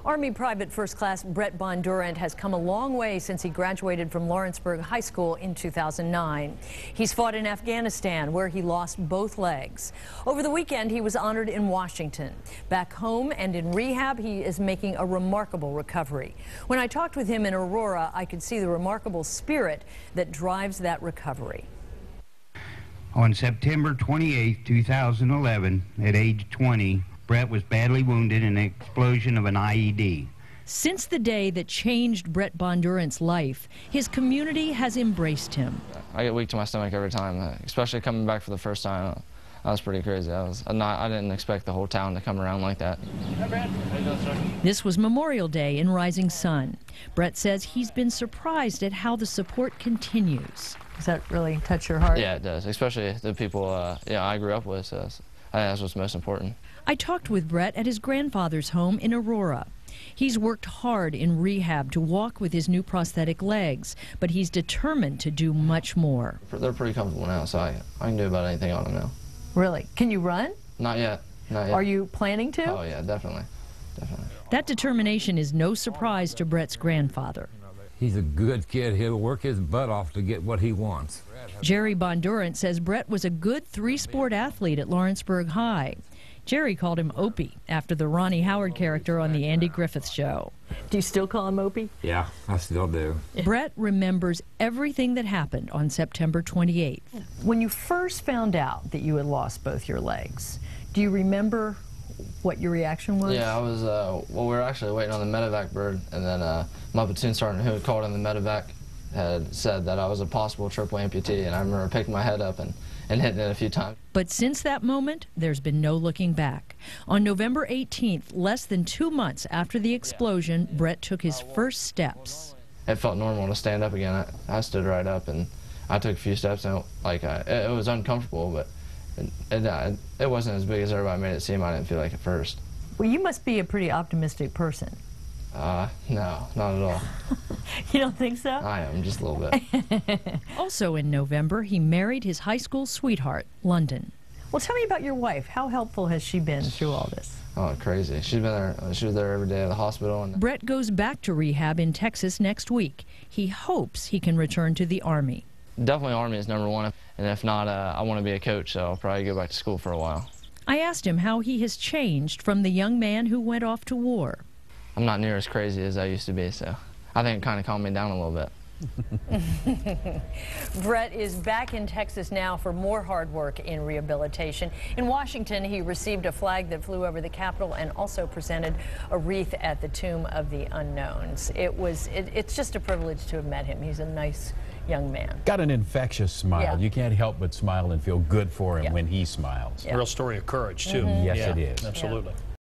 Army Private First Class Bret Bondurant has come a long way since he graduated from Lawrenceburg High School in 2009. He's fought in Afghanistan, where he lost both legs. Over the weekend, he was honored in Washington. Back home and in rehab, he is making a remarkable recovery. When I talked with him in Aurora, I could see the remarkable spirit that drives that recovery. On September 28, 2011, at age 20, Bret was badly wounded in an explosion of an IED. Since the day that changed Bret Bondurant's life, his community has embraced him. I get weak to my stomach every time, especially coming back for the first time. That was pretty crazy. I didn't expect the whole town to come around like that. This was Memorial Day in Rising Sun. Bret says he's been surprised at how the support continues. Does that really touch your heart? Yeah, it does, especially the people I grew up with. So I think that's what's most important. I talked with Bret at his grandfather's home in Aurora. He's worked hard in rehab to walk with his new prosthetic legs, but he's determined to do much more. They're pretty comfortable now, so I can do about anything on them now. Really? Can you run? Not yet. Not yet. Are you planning to? Oh, yeah, definitely. Definitely. That determination is no surprise to Bret's grandfather. He's a good kid. He'll work his butt off to get what he wants. Jerry Bondurant says Bret was a good three-sport athlete at Lawrenceburg High. Jerry called him Opie after the Ronnie Howard character on the Andy Griffith Show. Do you still call him Opie? Yeah, I still do. Bret remembers everything that happened on September 28th. When you first found out that you had lost both your legs, do you remember what your reaction was? Yeah, I was, well, we were actually waiting on the medevac bird, and then my platoon sergeant who had called in the medevac had said that I was a possible triple amputee, and I remember picking my head up and hitting it a few times. But since that moment, there's been no looking back. On November 18th, less than 2 months after the explosion, Bret took his first steps. It felt normal to stand up again. I stood right up, and I took a few steps, and it was uncomfortable, but it wasn't as big as everybody made it seem. I didn't feel like at first. Well, you must be a pretty optimistic person. No, not at all. You don't think so? I am, just a little bit. Also in November, he married his high school sweetheart, London. Well, tell me about your wife. How helpful has she been through all this? Oh, crazy. She's been there. She was there every day at the hospital. And Bret goes back to rehab in Texas next week. He hopes he can return to the Army. Definitely Army is #1, and if not, I want to be a coach, so I'll probably go back to school for a while. I asked him how he has changed from the young man who went off to war. I'm not near as crazy as I used to be, so I think it kind of calmed me down a little bit. Bret is back in Texas now for more hard work in rehabilitation. In Washington, he received a flag that flew over the Capitol and also presented a wreath at the Tomb of the Unknowns. It's just a privilege to have met him. He's a nice young man. Got an infectious smile. Yeah. You can't help but smile and feel good for him when he smiles. Yeah. Real story of courage, too. Yes, it is. Absolutely. Yeah.